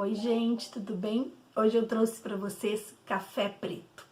Oi gente, tudo bem? Hoje eu trouxe para vocês Café Preto.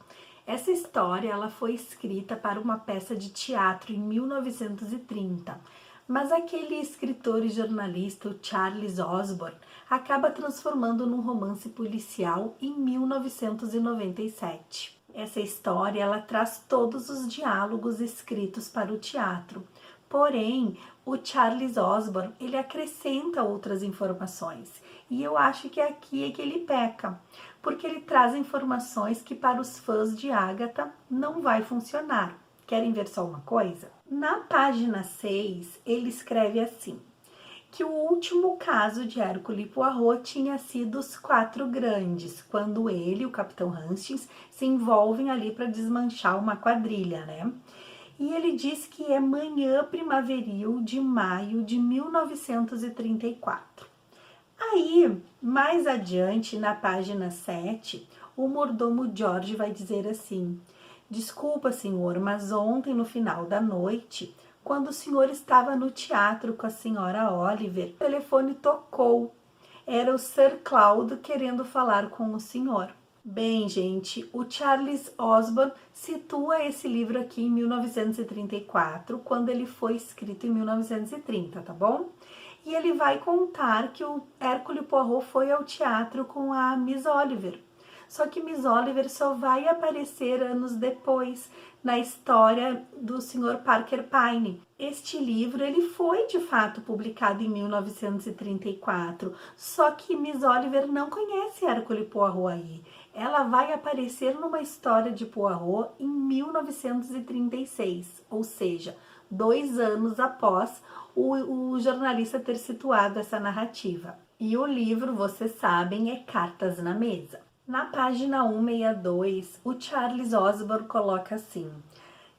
Essa história ela foi escrita para uma peça de teatro em 1930, mas aquele escritor e jornalista, o Charles Osborne, acaba transformando num romance policial em 1997. Essa história ela traz todos os diálogos escritos para o teatro. Porém, o Charles Osborne, ele acrescenta outras informações. E eu acho que aqui é que ele peca, porque ele traz informações que para os fãs de Agatha não vai funcionar. Querem ver só uma coisa? Na página 6, ele escreve assim, que o último caso de Hercule Poirot tinha sido os Quatro Grandes, quando ele e o Capitão Hastings se envolvem ali para desmanchar uma quadrilha, né? E ele diz que é manhã primaveril de maio de 1934. Aí, mais adiante, na página 7, o mordomo George vai dizer assim: desculpa, senhor, mas ontem, no final da noite, quando o senhor estava no teatro com a senhora Oliver, o telefone tocou. Era o Sir Claude querendo falar com o senhor. Bem, gente, o Charles Osborne situa esse livro aqui em 1934, quando ele foi escrito em 1930, tá bom? E ele vai contar que o Hercule Poirot foi ao teatro com a Miss Oliver. Só que Miss Oliver só vai aparecer anos depois, na história do Sr. Parker Pyne. Este livro ele foi de fato publicado em 1934, só que Miss Oliver não conhece Hercule Poirot aí. Ela vai aparecer numa história de Poirot em 1936, ou seja, 2 anos após o jornalista ter situado essa narrativa. E o livro, vocês sabem, é Cartas na Mesa. Na página 162, o Charles Osborne coloca assim,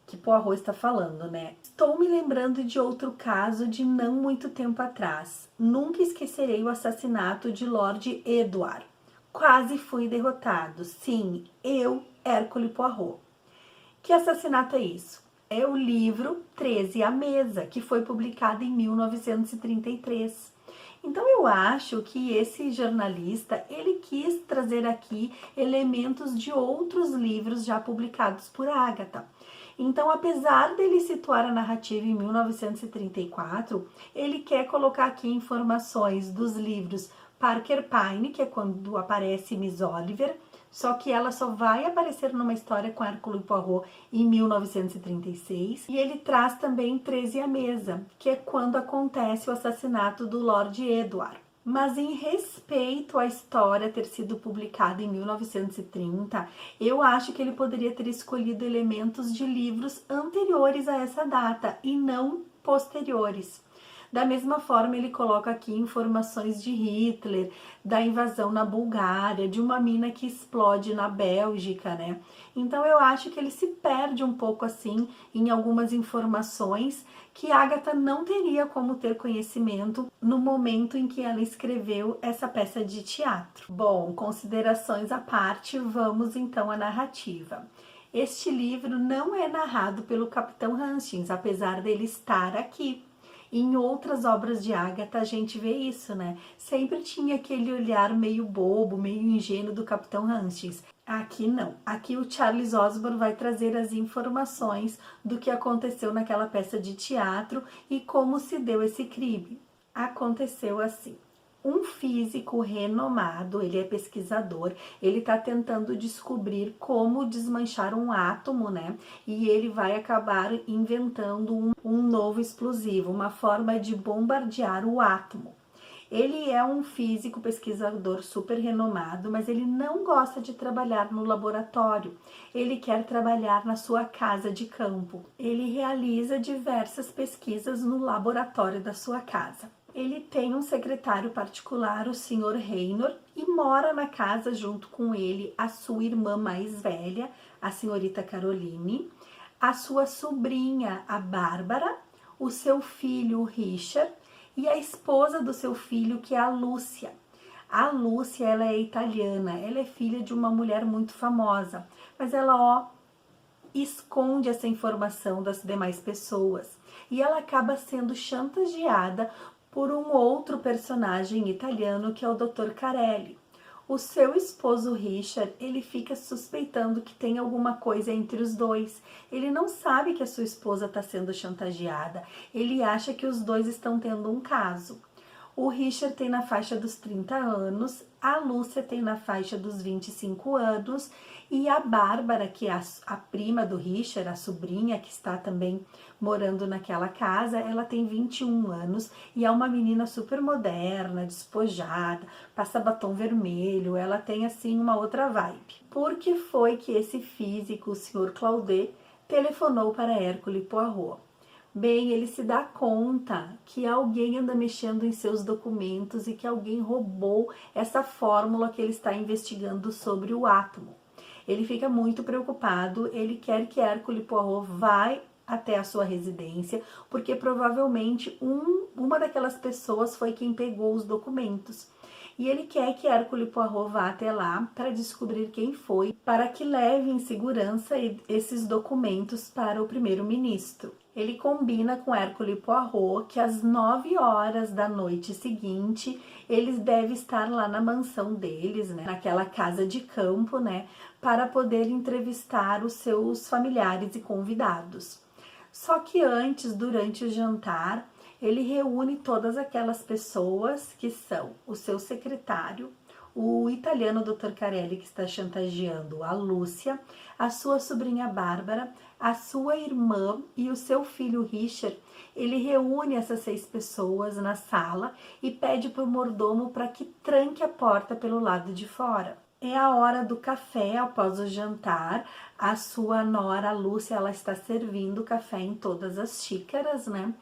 que Poirot está falando, né? Estou me lembrando de outro caso de não muito tempo atrás. Nunca esquecerei o assassinato de Lord Edward. Quase fui derrotado. Sim, eu, Hercule Poirot. Que assassinato é isso? É o livro 13 à Mesa, que foi publicado em 1933. Então eu acho que esse jornalista, ele quis trazer aqui elementos de outros livros já publicados por Agatha. Então, apesar dele situar a narrativa em 1934, ele quer colocar aqui informações dos livros Parker Pyne, que é quando aparece Miss Oliver, só que ela só vai aparecer numa história com Hercule Poirot em 1936. E ele traz também 13 à Mesa, que é quando acontece o assassinato do Lord Edward. Mas em respeito à história ter sido publicada em 1930, eu acho que ele poderia ter escolhido elementos de livros anteriores a essa data e não posteriores. Da mesma forma, ele coloca aqui informações de Hitler, da invasão na Bulgária, de uma mina que explode na Bélgica, né? Então eu acho que ele se perde um pouco assim em algumas informações que Agatha não teria como ter conhecimento no momento em que ela escreveu essa peça de teatro. Bom, considerações à parte, vamos então à narrativa. Este livro não é narrado pelo Capitão Hastings, apesar dele estar aqui. Em outras obras de Agatha a gente vê isso, né? Sempre tinha aquele olhar meio bobo, meio ingênuo do Capitão Hastings. Aqui não. Aqui o Charles Osborne vai trazer as informações do que aconteceu naquela peça de teatro e como se deu esse crime. Aconteceu assim. Um físico renomado, ele é pesquisador, ele está tentando descobrir como desmanchar um átomo, né? E ele vai acabar inventando um novo explosivo, uma forma de bombardear o átomo. Ele é um físico pesquisador super renomado, mas ele não gosta de trabalhar no laboratório. Ele quer trabalhar na sua casa de campo. Ele realiza diversas pesquisas no laboratório da sua casa. Ele tem um secretário particular, o Sr. Raynor, e mora na casa junto com ele a sua irmã mais velha, a senhorita Caroline, a sua sobrinha, a Bárbara, o seu filho, o Richard, e a esposa do seu filho, que é a Lúcia. A Lúcia, ela é italiana, ela é filha de uma mulher muito famosa, mas ela, esconde essa informação das demais pessoas. E ela acaba sendo chantageada por um outro personagem italiano, que é o Dr. Carelli. O seu esposo Richard, ele fica suspeitando que tem alguma coisa entre os dois. Ele não sabe que a sua esposa está sendo chantageada. Ele acha que os dois estão tendo um caso. O Richard tem na faixa dos 30 anos, a Lúcia tem na faixa dos 25 anos e a Bárbara, que é a prima do Richard, a sobrinha que está também morando naquela casa, ela tem 21 anos e é uma menina super moderna, despojada, passa batom vermelho, ela tem assim uma outra vibe. Por que foi que esse físico, o Sr. Claudet, telefonou para Hercule Poirot? Bem, ele se dá conta que alguém anda mexendo em seus documentos e que alguém roubou essa fórmula que ele está investigando sobre o átomo. Ele fica muito preocupado, ele quer que Hercule Poirot vá até a sua residência, porque provavelmente uma daquelas pessoas foi quem pegou os documentos. E ele quer que Hercule Poirot vá até lá para descobrir quem foi, para que leve em segurança esses documentos para o primeiro-ministro. Ele combina com Hercule Poirot que às 9 horas da noite seguinte, eles devem estar lá na mansão deles, né, naquela casa de campo, né, para poder entrevistar os seus familiares e convidados. Só que antes, durante o jantar, ele reúne todas aquelas pessoas que são o seu secretário, o italiano Dr. Carelli, que está chantageando a Lúcia, a sua sobrinha Bárbara, a sua irmã e o seu filho Richard. Ele reúne essas 6 pessoas na sala e pede para o mordomo para que tranque a porta pelo lado de fora. É a hora do café após o jantar. A sua nora, a Lúcia, ela está servindo café em todas as xícaras, né?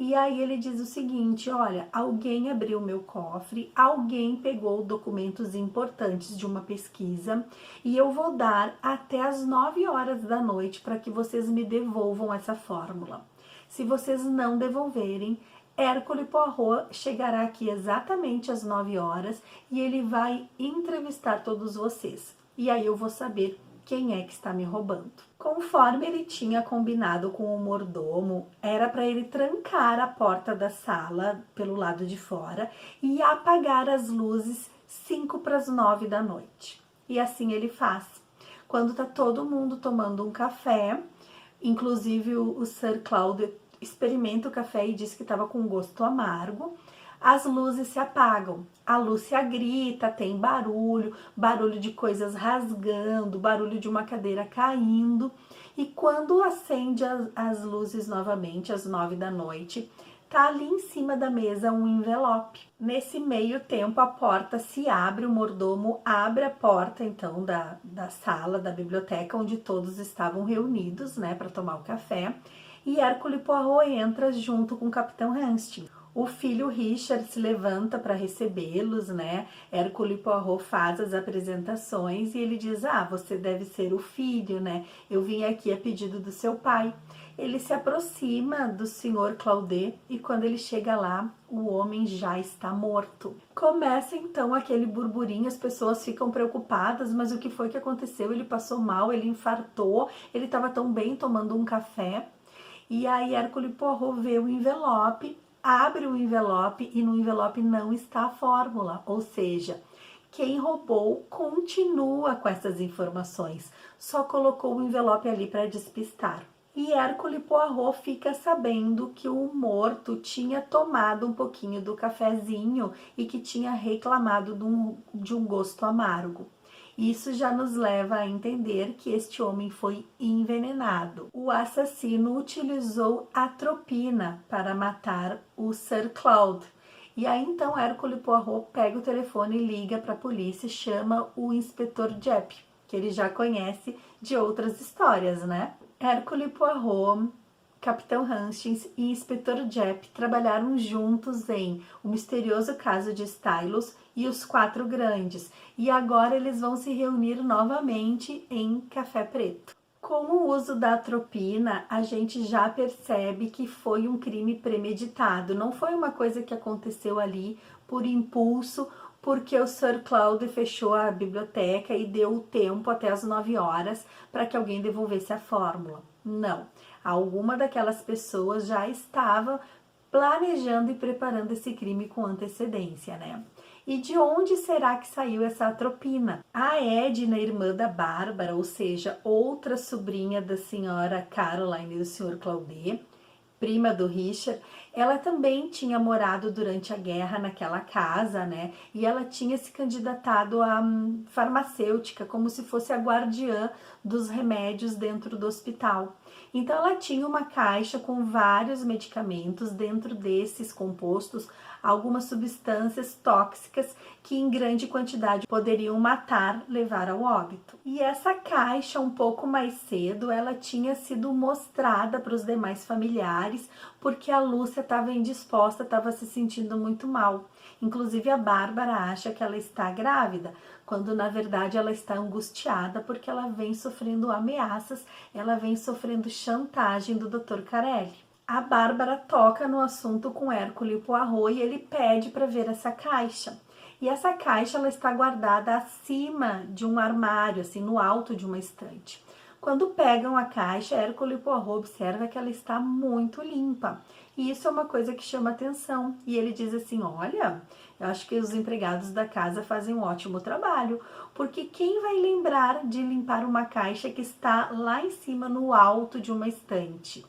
E aí ele diz o seguinte: olha, alguém abriu meu cofre, alguém pegou documentos importantes de uma pesquisa e eu vou dar até as 9 horas da noite para que vocês me devolvam essa fórmula. Se vocês não devolverem, Hercule Poirot chegará aqui exatamente às 9 horas e ele vai entrevistar todos vocês. E aí eu vou saber quem é que está me roubando. Conforme ele tinha combinado com o mordomo, era para ele trancar a porta da sala pelo lado de fora e apagar as luzes 5 para as 9 da noite. E assim ele faz. Quando tá todo mundo tomando um café, inclusive o Sir Claude experimenta o café e diz que estava com gosto amargo, as luzes se apagam. A Lúcia grita, tem barulho de coisas rasgando, barulho de uma cadeira caindo. E quando acende as luzes novamente, às 9 da noite, tá ali em cima da mesa um envelope. Nesse meio tempo, a porta se abre, o mordomo abre a porta, então, da sala, da biblioteca, onde todos estavam reunidos, né, para tomar o café. E Hercule Poirot entra junto com o Capitão Hastings. O filho Richard se levanta para recebê-los, né? Hercule Poirot faz as apresentações e ele diz: ah, você deve ser o filho, né? Eu vim aqui a pedido do seu pai. Ele se aproxima do Sr. Claudet e quando ele chega lá, o homem já está morto. Começa então aquele burburinho, as pessoas ficam preocupadas, mas o que foi que aconteceu? Ele passou mal, ele infartou, ele estava tão bem tomando um café. E aí Hercule Poirot vê o envelope, abre o envelope e no envelope não está a fórmula, ou seja, quem roubou continua com essas informações, só colocou o envelope ali para despistar. E Hercule Poirot fica sabendo que o morto tinha tomado um pouquinho do cafezinho e que tinha reclamado de um gosto amargo. Isso já nos leva a entender que este homem foi envenenado. O assassino utilizou atropina para matar o Sir Claude. E aí então Hercule Poirot pega o telefone e liga para a polícia e chama o inspetor Japp, que ele já conhece de outras histórias, né? Hercule Poirot, Capitão Hastings e Inspetor Japp trabalharam juntos em O Misterioso Caso de Stylos e Os Quatro Grandes, e agora eles vão se reunir novamente em Café Preto. Com o uso da atropina, a gente já percebe que foi um crime premeditado, não foi uma coisa que aconteceu ali por impulso, porque o Sir Claude fechou a biblioteca e deu o tempo até as 9 horas para que alguém devolvesse a fórmula. Não, alguma daquelas pessoas já estava planejando e preparando esse crime com antecedência, né? E de onde será que saiu essa atropina? A Edna, irmã da Bárbara, ou seja, outra sobrinha da senhora Caroline e do senhor Claudet, prima do Richard, ela também tinha morado durante a guerra naquela casa, né? E ela tinha se candidatado a farmacêutica, como se fosse a guardiã dos remédios dentro do hospital. Então ela tinha uma caixa com vários medicamentos, dentro desses compostos, algumas substâncias tóxicas que em grande quantidade poderiam matar, levar ao óbito. E essa caixa, um pouco mais cedo, ela tinha sido mostrada para os demais familiares, porque a Lúcia estava indisposta, estava se sentindo muito mal. Inclusive a Bárbara acha que ela está grávida, quando na verdade ela está angustiada porque ela vem sofrendo ameaças, ela vem sofrendo chantagem do Dr. Carelli. A Bárbara toca no assunto com Hercule Poirot e ele pede para ver essa caixa. E essa caixa ela está guardada acima de um armário, assim, no alto de uma estante. Quando pegam a caixa, Hercule Poirot observa que ela está muito limpa. E isso é uma coisa que chama atenção. E ele diz assim, olha, eu acho que os empregados da casa fazem um ótimo trabalho, porque quem vai lembrar de limpar uma caixa que está lá em cima, no alto de uma estante?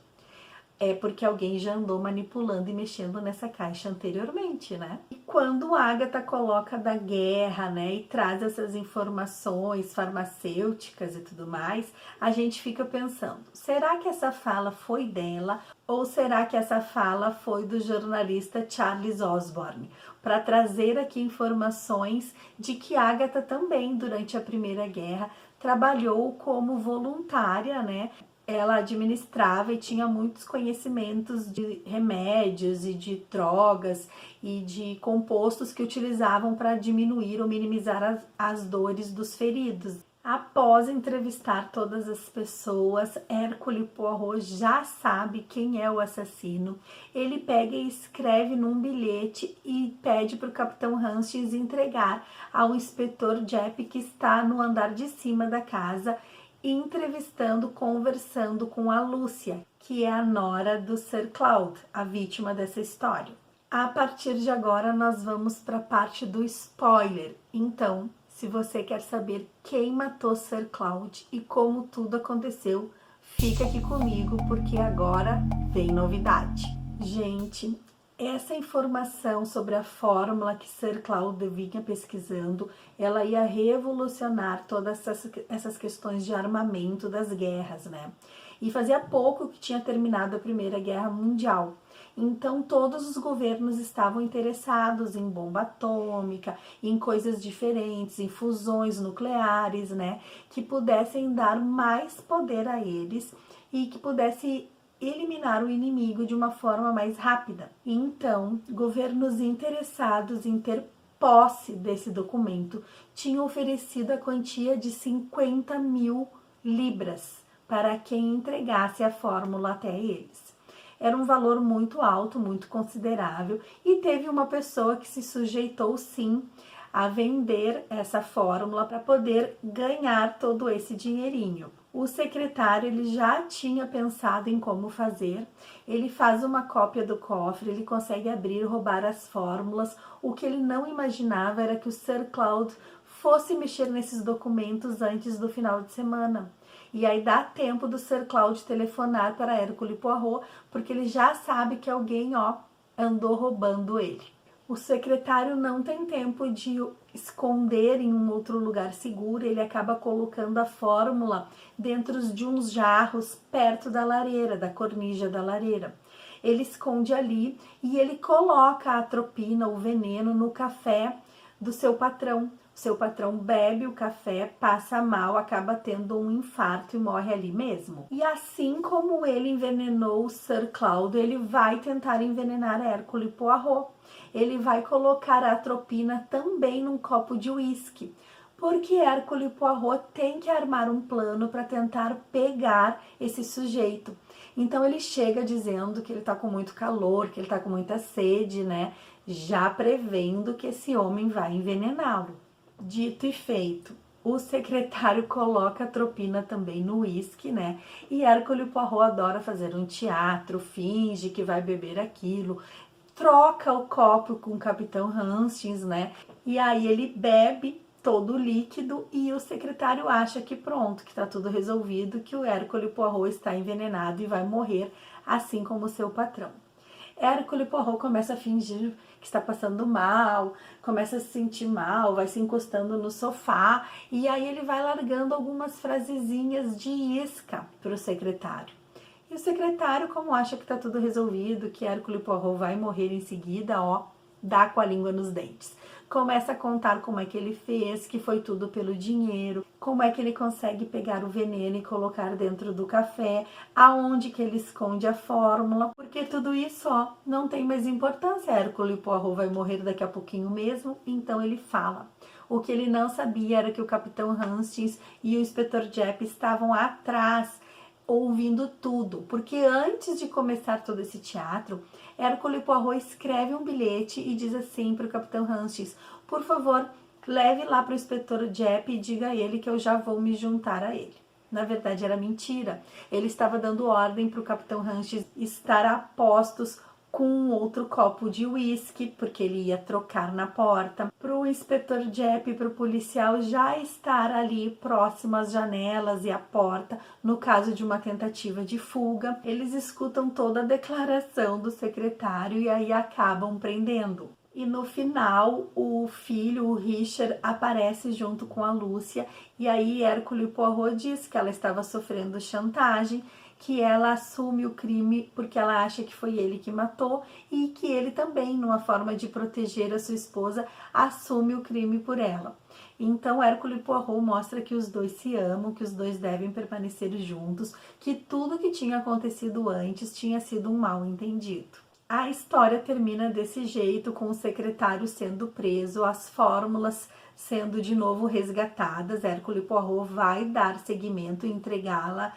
É porque alguém já andou manipulando e mexendo nessa caixa anteriormente, né? E quando a Agatha coloca da guerra, né, e traz essas informações farmacêuticas e tudo mais, a gente fica pensando, será que essa fala foi dela ou será que essa fala foi do jornalista Charles Osborne? Para trazer aqui informações de que Agatha também, durante a Primeira Guerra, trabalhou como voluntária, né? Ela administrava e tinha muitos conhecimentos de remédios e de drogas e de compostos que utilizavam para diminuir ou minimizar as dores dos feridos. Após entrevistar todas as pessoas, Hercule Poirot já sabe quem é o assassino. Ele pega e escreve num bilhete e pede para o capitão Hastings entregar ao inspetor Japp, que está no andar de cima da casa, entrevistando, conversando com a Lúcia, que é a nora do Sir Claude, a vítima dessa história. A partir de agora nós vamos para a parte do spoiler. Então, se você quer saber quem matou Sir Claude e como tudo aconteceu, fica aqui comigo porque agora vem novidade. Gente, essa informação sobre a fórmula que Sir Claude vinha pesquisando, ela ia revolucionar todas essas questões de armamento das guerras, né? E fazia pouco que tinha terminado a Primeira Guerra Mundial. Então todos os governos estavam interessados em bomba atômica, em coisas diferentes, em fusões nucleares, né? Que pudessem dar mais poder a eles e que pudesse eliminar o inimigo de uma forma mais rápida. Então, governos interessados em ter posse desse documento tinham oferecido a quantia de 50 mil libras para quem entregasse a fórmula até eles. Era um valor muito alto, muito considerável, e teve uma pessoa que se sujeitou sim a vender essa fórmula para poder ganhar todo esse dinheirinho. O secretário ele já tinha pensado em como fazer, ele faz uma cópia do cofre, ele consegue abrir e roubar as fórmulas. O que ele não imaginava era que o Sir Claude fosse mexer nesses documentos antes do final de semana. E aí dá tempo do Sir Claude telefonar para Hercule Poirot, porque ele já sabe que alguém andou roubando ele. O secretário não tem tempo de esconder em um outro lugar seguro, ele acaba colocando a fórmula dentro de uns jarros perto da lareira, da cornija da lareira. Ele esconde ali e ele coloca a atropina, o veneno, no café do seu patrão. Seu patrão bebe o café, passa mal, acaba tendo um infarto e morre ali mesmo. E assim como ele envenenou o Sir Claude, ele vai tentar envenenar Hercule Poirot. Ele vai colocar a atropina também num copo de uísque, porque Hercule Poirot tem que armar um plano para tentar pegar esse sujeito. Então ele chega dizendo que ele tá com muito calor, que ele tá com muita sede, né? Já prevendo que esse homem vai envenená-lo. Dito e feito, O secretário coloca a Tropina também no uísque, né? E Hercule Poirot adora fazer um teatro, finge que vai beber aquilo, troca o copo com o Capitão Hastings, né? E aí ele bebe todo o líquido e o secretário acha que pronto, que tá tudo resolvido, que o Hercule Poirot está envenenado e vai morrer, assim como seu patrão. Hercule Poirot começa a fingir que está passando mal, começa a se sentir mal, vai se encostando no sofá e aí ele vai largando algumas frasezinhas de isca para o secretário. E o secretário, como acha que está tudo resolvido, que Hercule Poirot vai morrer em seguida, ó, dá com a língua nos dentes. Começa a contar como é que ele fez, que foi tudo pelo dinheiro, como é que ele consegue pegar o veneno e colocar dentro do café, aonde que ele esconde a fórmula, porque tudo isso, ó, não tem mais importância. Hercule Poirot vai morrer daqui a pouquinho mesmo, então ele fala. O que ele não sabia era que o Capitão Hastings e o Inspetor Japp estavam atrás, ouvindo tudo, porque antes de começar todo esse teatro, Hercule Poirot escreve um bilhete e diz assim para o Capitão Hastings: por favor, leve lá para o Inspetor Japp e diga a ele que eu já vou me juntar a ele. Na verdade era mentira, ele estava dando ordem para o Capitão Hastings estar a postos com um outro copo de uísque, porque ele ia trocar na porta, para o Inspetor Japp e para o policial já estar ali próximo às janelas e à porta, no caso de uma tentativa de fuga. Eles escutam toda a declaração do secretário e aí acabam prendendo. E no final, o filho, o Richard, aparece junto com a Lúcia, e aí Hercule Poirot diz que ela estava sofrendo chantagem, que ela assume o crime porque ela acha que foi ele que matou e que ele também, numa forma de proteger a sua esposa, assume o crime por ela. Então Hercule Poirot mostra que os dois se amam, que os dois devem permanecer juntos, que tudo que tinha acontecido antes tinha sido um mal-entendido. A história termina desse jeito, com o secretário sendo preso, as fórmulas sendo de novo resgatadas. Hercule Poirot vai dar seguimento e entregá-la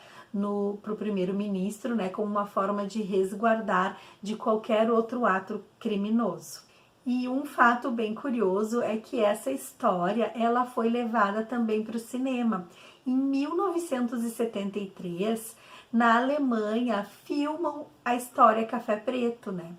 para o primeiro-ministro, né, como uma forma de resguardar de qualquer outro ato criminoso. E um fato bem curioso é que essa história ela foi levada também para o cinema. Em 1973, na Alemanha, filmam a história Café Preto, né?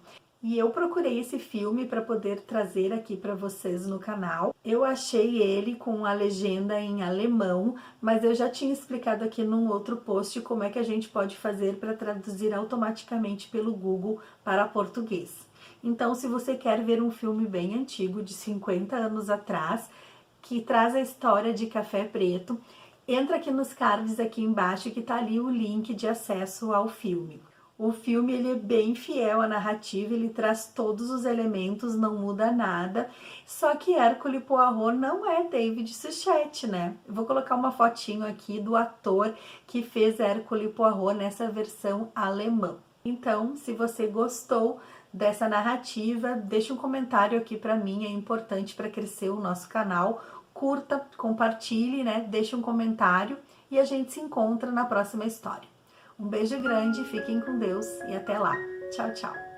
E eu procurei esse filme para poder trazer aqui para vocês no canal. Eu achei ele com a legenda em alemão, mas eu já tinha explicado aqui num outro post como é que a gente pode fazer para traduzir automaticamente pelo Google para português. Então, se você quer ver um filme bem antigo, de 50 anos atrás, que traz a história de Café Preto, entra aqui nos cards aqui embaixo que tá ali o link de acesso ao filme. O filme ele é bem fiel à narrativa, ele traz todos os elementos, não muda nada. Só que Hercule Poirot não é David Suchet, né? Eu vou colocar uma fotinho aqui do ator que fez Hercule Poirot nessa versão alemã. Então, se você gostou dessa narrativa, deixa um comentário aqui para mim, é importante para crescer o nosso canal. Curta, compartilhe, né? Deixe um comentário e a gente se encontra na próxima história. Um beijo grande, fiquem com Deus e até lá. Tchau, tchau.